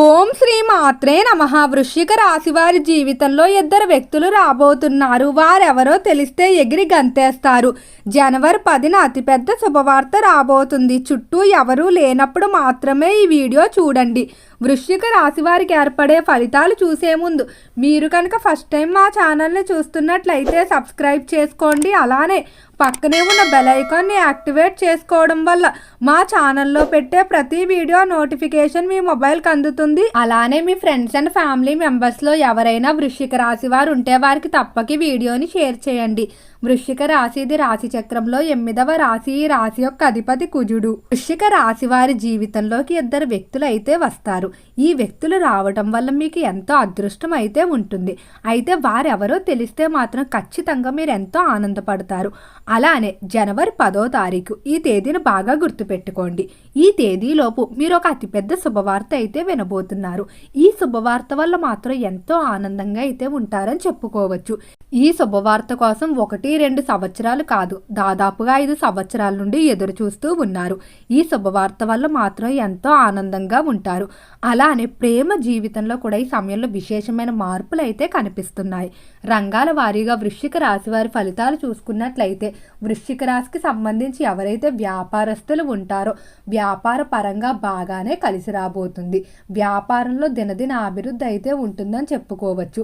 ఓం శ్రీ మాత్రే నమః. వృశ్చిక రాశి వారి జీవితంలో ఇద్దరు వ్యక్తులు రాబోతున్నారు. వారెవరో తెలిస్తే ఎగిరి గంతేస్తారు. జనవరి 10న అతిపెద్ద శుభవార్త రాబోతుంది. చుట్టూ ఎవరూ లేనప్పుడు మాత్రమే ఈ వీడియో చూడండి. వృశ్చిక రాశి వారికి ఏర్పడే ఫలితాలు చూసే ముందు మీరు కనుక ఫస్ట్ టైం మా ఛానల్ని చూస్తున్నట్లయితే సబ్స్క్రైబ్ చేసుకోండి. అలానే పక్కనే ఉన్న బెల్ ఐకాన్ని యాక్టివేట్ చేసుకోవడం వల్ల మా ఛానల్లో పెట్టే ప్రతి వీడియో నోటిఫికేషన్ మీ మొబైల్కి అందుతుంది. అలానే మీ ఫ్రెండ్స్ అండ్ ఫ్యామిలీ మెంబర్స్లో ఎవరైనా వృశ్చిక రాశి వారు ఉంటే వారికి తప్పక వీడియోని షేర్ చేయండి. వృశ్చిక రాశిది రాశి చక్రంలో 8వ రాశి. ఈ రాశి యొక్క అధిపతి కుజుడు. వృశ్చిక రాశి వారి జీవితంలోకి ఇద్దరు వ్యక్తులు అయితే వస్తారు. ఈ వ్యక్తులు రావటం వల్ల మీకు ఎంతో అదృష్టం అయితే ఉంటుంది. అయితే వారెవరో తెలిస్తే మాత్రం ఖచ్చితంగా మీరు ఎంతో ఆనందపడతారు. అలానే జనవరి 10వ తారీఖు ఈ తేదీని బాగా గుర్తుపెట్టుకోండి. ఈ తేదీలోపు మీరు ఒక అతిపెద్ద శుభవార్త అయితే వినబోతున్నారు. ఈ శుభవార్త వల్ల మాత్రం ఎంతో ఆనందంగా అయితే ఉంటారని చెప్పుకోవచ్చు. ఈ శుభవార్త కోసం 1-2 సంవత్సరాలు కాదు, దాదాపుగా 5 సంవత్సరాల నుండి ఎదురు చూస్తూ ఉన్నారు. ఈ శుభవార్త వల్ల మాత్రం ఎంతో ఆనందంగా ఉంటారు. అలానే ప్రేమ జీవితంలో కూడా ఈ సమయంలో విశేషమైన మార్పులు అయితే కనిపిస్తున్నాయి. రంగాల వారీగా వృశ్చిక రాశి వారి ఫలితాలు చూసుకున్నట్లయితే వృశ్చిక రాశికి సంబంధించి ఎవరైతే వ్యాపారస్తులు ఉంటారో వ్యాపార పరంగా బాగానే కలిసి రాబోతుంది. వ్యాపారంలో దినదిన అభివృద్ధి అయితే ఉంటుందని చెప్పుకోవచ్చు.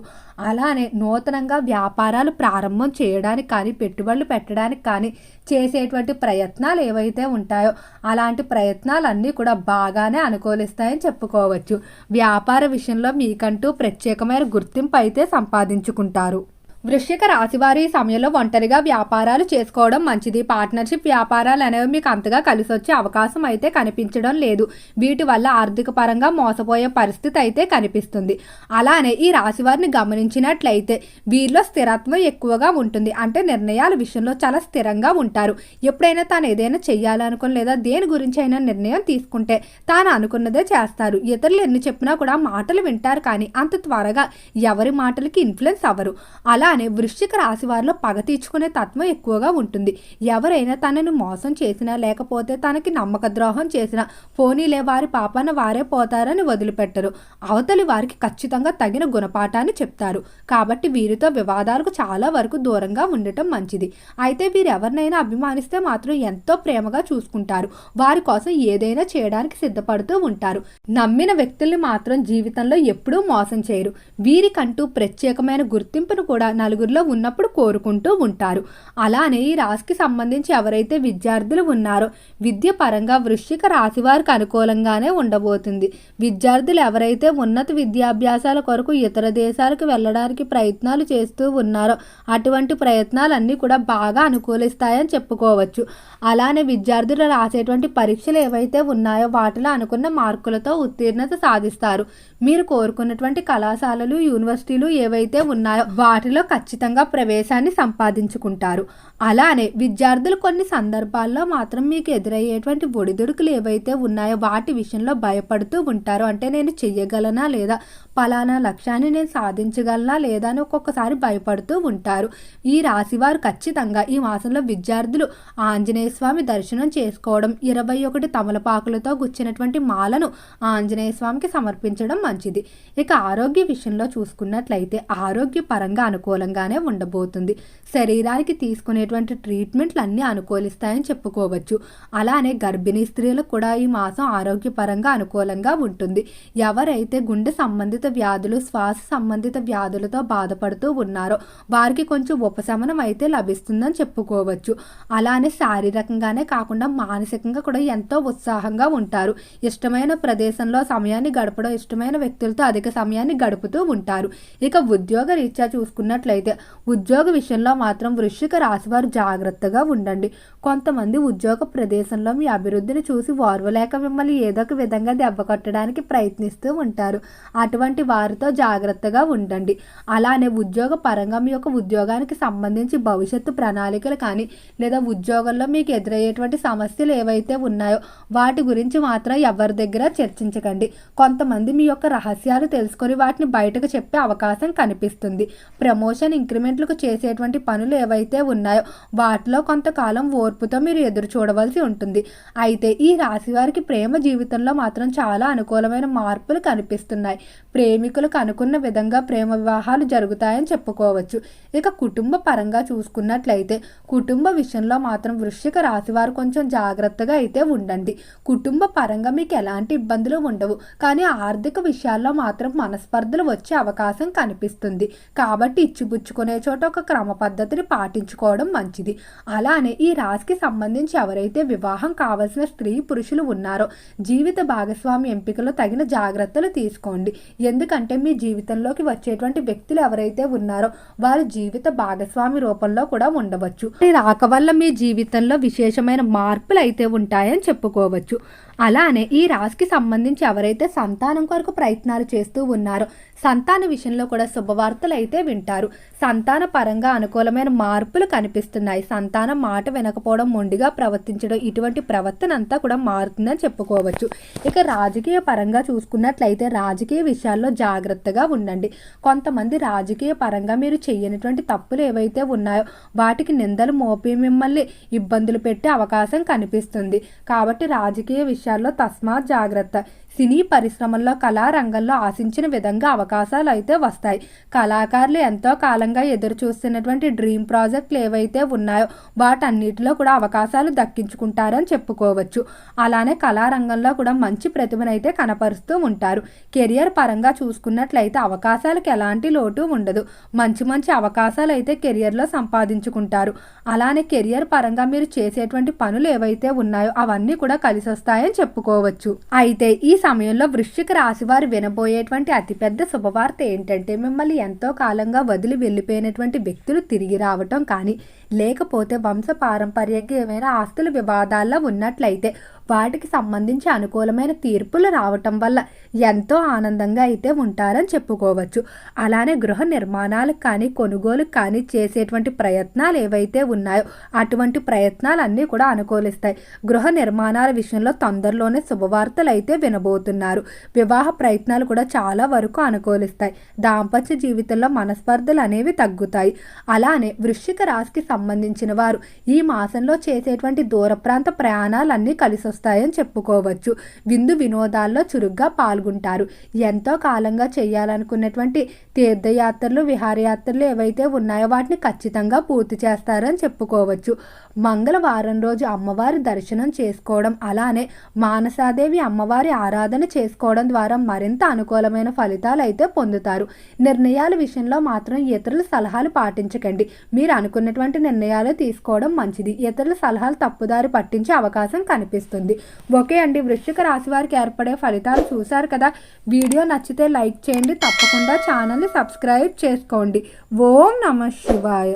అలానే నూతనంగా వ్యాపారాలు ప్రారంభం చేయడానికి కానీ పెట్టుబడులు పెట్టడానికి కానీ చేసేటువంటి ప్రయత్నాలు ఏవైతే ఉంటాయో అలాంటి ప్రయత్నాలన్నీ కూడా బాగానే అనుకూలిస్తాయని చెప్పుకోవచ్చు. వ్యాపార విషయంలో మీకంటూ ప్రత్యేకమైన గుర్తింపు అయితే సంపాదించుకుంటారు. వృశ్చిక రాశి వారి సమయంలో ఒంటరిగా వ్యాపారాలు చేసుకోవడం మంచిది. పార్ట్నర్షిప్ వ్యాపారాలు అనేవి మీకు అంతగా కలిసి వచ్చే అవకాశం అయితే కనిపించడం లేదు. వీటి వల్ల ఆర్థిక పరంగా మోసపోయే పరిస్థితి అయితే కనిపిస్తుంది. అలానే ఈ రాశి వారిని గమనించినట్లయితే వీరిలో స్థిరత్వం ఎక్కువగా ఉంటుంది. అంటే నిర్ణయాల విషయంలో చాలా స్థిరంగా ఉంటారు. ఎప్పుడైనా తాను ఏదైనా చెయ్యాలనుకుని లేదా దేని గురించి అయినా నిర్ణయం తీసుకుంటే తాను అనుకున్నదే చేస్తారు. ఇతరులు ఎన్ని చెప్పినా కూడా మాటలు వింటారు, కానీ అంత త్వరగా ఎవరి మాటలకి ఇన్ఫ్లుయెన్స్ అవ్వరు. అలానే వృశ్చిక రాశి వారిలో పగ తీర్చుకునే తత్వం ఎక్కువగా ఉంటుంది. ఎవరైనా తనని మోసం చేసినా లేకపోతే తనకి నమ్మక ద్రోహం చేసినా పోనీలే వారి పాపాన వారే పోతారని వదిలిపెట్టరు. అవతలి వారికి ఖచ్చితంగా తగిన గుణపాఠాన్ని చెప్తారు. కాబట్టి వీరితో వివాదాలకు చాలా వరకు దూరంగా ఉండటం మంచిది. అయితే వీరు ఎవరినైనా అభిమానిస్తే మాత్రం ఎంతో ప్రేమగా చూసుకుంటారు. వారి కోసం ఏదైనా చేయడానికి సిద్ధపడుతూ ఉంటారు. నమ్మిన వ్యక్తుల్ని మాత్రం జీవితంలో ఎప్పుడూ మోసం చేయరు. వీరికంటూ ప్రత్యేకమైన గుర్తింపును కూడా నలుగురిలో ఉన్నప్పుడు కోరుకుంటూ ఉంటారు. అలానే ఈ రాశికి సంబంధించి ఎవరైతే విద్యార్థులు ఉన్నారో విద్య పరంగా వృశ్చిక రాశి వారికి అనుకూలంగానే ఉండబోతుంది. విద్యార్థులు ఎవరైతే ఉన్నత విద్యాభ్యాసాల కొరకు ఇతర దేశాలకు వెళ్ళడానికి ప్రయత్నాలు చేస్తూ ఉన్నారో అటువంటి ప్రయత్నాలన్నీ కూడా బాగా అనుకూలిస్తాయని చెప్పుకోవచ్చు. అలానే విద్యార్థులు రాసేటువంటి పరీక్షలు ఏవైతే ఉన్నాయో వాటిలో అనుకున్న మార్కులతో ఉత్తీర్ణత సాధిస్తారు. మీరు కోరుకున్నటువంటి కళాశాలలు యూనివర్సిటీలు ఏవైతే ఉన్నాయో వాటిలో ఖచ్చితంగా ప్రవేశాన్ని సంపాదించుకుంటారు. అలానే విద్యార్థులు కొన్ని సందర్భాల్లో మాత్రం మీకు ఎదురయ్యేటువంటి ఒడిదుడుకులు ఏవైతే ఉన్నాయో వాటి విషయంలో భయపడుతూ ఉంటారు. అంటే నేను చెయ్యగలనా లేదా పలానా లక్ష్యాన్ని నేను సాధించగలనా లేదా అని ఒక్కొక్కసారి భయపడుతూ ఉంటారు. ఈ రాశివారు ఖచ్చితంగా ఈ మాసంలో విద్యార్థులు ఆంజనేయ స్వామి దర్శనం చేసుకోవడం, 21 తమలపాకులతో గుచ్చినటువంటి మాలను ఆంజనేయ స్వామికి సమర్పించడం మంచిది. ఇక ఆరోగ్య విషయంలో చూసుకున్నట్లయితే ఆరోగ్య పరంగా అనుకూలంగానే ఉండబోతుంది. శరీరానికి తీసుకునేటువంటి ట్రీట్మెంట్లు అన్నీ అనుకూలిస్తాయని చెప్పుకోవచ్చు. అలానే గర్భిణీ స్త్రీలకు కూడా ఈ మాసం ఆరోగ్యపరంగా అనుకూలంగా ఉంటుంది. ఎవరైతే గుండె సంబంధిత వ్యాధులు శ్వాస సంబంధిత వ్యాధులతో బాధపడుతూ ఉన్నారో వారికి కొంచెం ఉపశమనం అయితే లభిస్తుందని చెప్పుకోవచ్చు. అలానే శారీరకంగానే కాకుండా మానసికంగా కూడా ఎంతో ఉత్సాహంగా ఉంటారు. ఇష్టమైన ప్రదేశంలో సమయాన్ని గడపడం, ఇష్టమైన వ్యక్తులతో అధిక సమయాన్ని గడుపుతూ ఉంటారు. ఇక ఉద్యోగ రీత్యా చూసుకున్నట్లయితే ఉద్యోగ విషయంలో మాత్రం వృశ్చిక రాశి వారు జాగ్రత్తగా ఉండండి. కొంతమంది ఉద్యోగ ప్రదేశంలో మీ అభివృద్ధిని చూసి ఓర్వలేక మిమ్మల్ని ఏదో ఒక విధంగా దెబ్బ కొట్టడానికి ప్రయత్నిస్తూ ఉంటారు. అటువంటి వారితో జాగ్రత్తగా ఉండండి. అలానే ఉద్యోగ పరంగా మీ యొక్క ఉద్యోగానికి సంబంధించి భవిష్యత్తు ప్రణాళికలు కానీ లేదా ఉద్యోగంలో మీకు ఎదురయ్యేటువంటి సమస్యలు ఏవైతే ఉన్నాయో వాటి గురించి మాత్రం ఎవరి దగ్గర చర్చించకండి. కొంతమంది మీ యొక్క రహస్యాలు తెలుసుకొని వాటిని బయటకు చెప్పే అవకాశం కనిపిస్తుంది. ప్రమోషన్ ప్రమోషన్ ఇంక్రిమెంట్లకు చేసేటువంటి పనులు ఏవైతే ఉన్నాయో వాటిలో కొంతకాలం ఓర్పుతో మీరు ఎదురు చూడవలసి ఉంటుంది. అయితే ఈ రాశి వారికి ప్రేమ జీవితంలో మాత్రం చాలా అనుకూలమైన మార్పులు కనిపిస్తున్నాయి. ప్రేమికులకు అనుకున్న విధంగా ప్రేమ వివాహాలు జరుగుతాయని చెప్పుకోవచ్చు. ఇక కుటుంబ పరంగా చూసుకున్నట్లయితే కుటుంబ విషయంలో మాత్రం వృశ్చిక రాశి వారు కొంచెం జాగ్రత్తగా అయితే ఉండండి. కుటుంబ పరంగా మీకు ఎలాంటి ఇబ్బందులు ఉండవు, కానీ ఆర్థిక విషయాల్లో మాత్రం మనస్పర్ధలు వచ్చే అవకాశం కనిపిస్తుంది. కాబట్టి ఇచ్చిపుచ్చుకునే చోట ఒక క్రమ పద్ధతిని పాటించుకోవడం మంచిది. అలానే ఈ రాశికి సంబంధించి ఎవరైతే వివాహం కావలసిన స్త్రీ పురుషులు ఉన్నారో జీవిత భాగస్వామి ఎంపికలో తగిన జాగ్రత్తలు తీసుకోండి. ఎందుకంటే మీ జీవితంలోకి వచ్చేటువంటి వ్యక్తులు ఎవరైతే ఉన్నారో వారు జీవిత భాగస్వామి రూపంలో కూడా ఉండవచ్చు. రాక వల్ల మీ జీవితంలో విశేషమైన మార్పులు అయితే ఉంటాయని చెప్పుకోవచ్చు. అలానే ఈ రాశికి సంబంధించి ఎవరైతే సంతానం కొరకు ప్రయత్నాలు చేస్తూ ఉన్నారో సంతాన విషయంలో కూడా శుభవార్తలు అయితే వింటారు. సంతాన పరంగా అనుకూలమైన మార్పులు కనిపిస్తున్నాయి. సంతానం మాట వినకపోవడం, మొండిగా ప్రవర్తించడం, ఇటువంటి ప్రవర్తన అంతా కూడా మారుతుందని చెప్పుకోవచ్చు. ఇక రాజకీయ పరంగా చూసుకున్నట్లయితే రాజకీయ విషయాల్లో జాగ్రత్తగా ఉండండి. కొంతమంది రాజకీయ పరంగా మీరు చేయనటువంటి తప్పులు ఏవైతే ఉన్నాయో వాటికి నిందలు మోపి మిమ్మల్ని ఇబ్బందులు పెట్టే అవకాశం కనిపిస్తుంది. కాబట్టి రాజకీయ విషయాల్లో తస్మాత్ జాగ్రత్త. సినీ పరిశ్రమల్లో కళారంగంలో ఆశించిన విధంగా అవకాశాలు అయితే వస్తాయి. కళాకారులు ఎంతో కాలంగా ఎదురు చూస్తున్నటువంటి డ్రీమ్ ప్రాజెక్టులు ఏవైతే ఉన్నాయో వాటన్నిటిలో కూడా అవకాశాలు దక్కించుకుంటారని చెప్పుకోవచ్చు. అలానే కళారంగంలో కూడా మంచి ప్రతిభనైతే కనపరుస్తూ ఉంటారు. కెరియర్ పరంగా చూసుకున్నట్లయితే అవకాశాలకు ఎలాంటి లోటు ఉండదు. మంచి మంచి అవకాశాలు అయితే కెరియర్లో సంపాదించుకుంటారు. అలానే కెరియర్ పరంగా మీరు చేసేటువంటి పనులు ఏవైతే ఉన్నాయో అవన్నీ కూడా కలిసి వస్తాయని చెప్పుకోవచ్చు. అయితే ఈ సమయంలో వృశ్చిక రాశి వారు వినబోయేటువంటి అతిపెద్ద శుభవార్త ఏంటంటే మిమ్మల్ని ఎంతో కాలంగా వదిలి వెళ్ళిపోయినటువంటి వ్యక్తులు తిరిగి రావటం కానీ లేకపోతే వంశ పారంపర్యంగా ఏమైనా ఆస్తుల వివాదాల్లో ఉన్నట్లయితే వాటికి సంబంధించి అనుకూలమైన తీర్పులు రావటం వల్ల ఎంతో ఆనందంగా అయితే ఉంటారని చెప్పుకోవచ్చు. అలానే గృహ నిర్మాణాలకు కానీ కొనుగోలుకు కానీ చేసేటువంటి ప్రయత్నాలు ఏవైతే ఉన్నాయో అటువంటి ప్రయత్నాలన్నీ కూడా అనుకూలిస్తాయి. గృహ నిర్మాణాల విషయంలో తొందరలోనే శుభవార్తలు అయితే వినబోతున్నారు. వివాహ ప్రయత్నాలు కూడా చాలా వరకు అనుకూలిస్తాయి. దాంపత్య జీవితంలో మనస్పర్ధలు అనేవి తగ్గుతాయి. అలానే వృశ్చిక రాశికి సంబంధించిన వారు ఈ మాసంలో చేసేటువంటి దూర ప్రాంత ప్రయాణాలన్నీ కలిసి వస్తాయని చెప్పుకోవచ్చు. విందు వినోదాల్లో చురుగ్గా పాల్గొంటారు. ఎంతో కాలంగా చేయాలనుకున్నటువంటి తీర్థయాత్రలు విహారయాత్రలు ఏవైతే ఉన్నాయో వాటిని ఖచ్చితంగా పూర్తి చేస్తారని చెప్పుకోవచ్చు. మంగళవారం రోజు అమ్మవారి దర్శనం చేసుకోవడం అలానే మానసాదేవి అమ్మవారి ఆరాధన చేసుకోవడం ద్వారా మరింత అనుకూలమైన ఫలితాలు అయితే పొందుతారు. నిర్ణయాల విషయంలో మాత్రం ఇతరుల సలహాలు పాటించకండి. మీరు అనుకున్నటువంటి నిర్ణయాలు తీసుకోవడం మంచిది. ఇతరుల సలహాలు తప్పుదారి పట్టించే అవకాశం కనిపిస్తుంది. ఓకే అండి, వృశ్చిక రాశి వారికి ఏర్పడే ఫలితాలు చూశారు కదా. వీడియో నచ్చితే లైక్ చేయండి. తప్పకుండా ఛానల్ని సబ్స్క్రైబ్ చేసుకోండి. ఓం నమః శివాయ.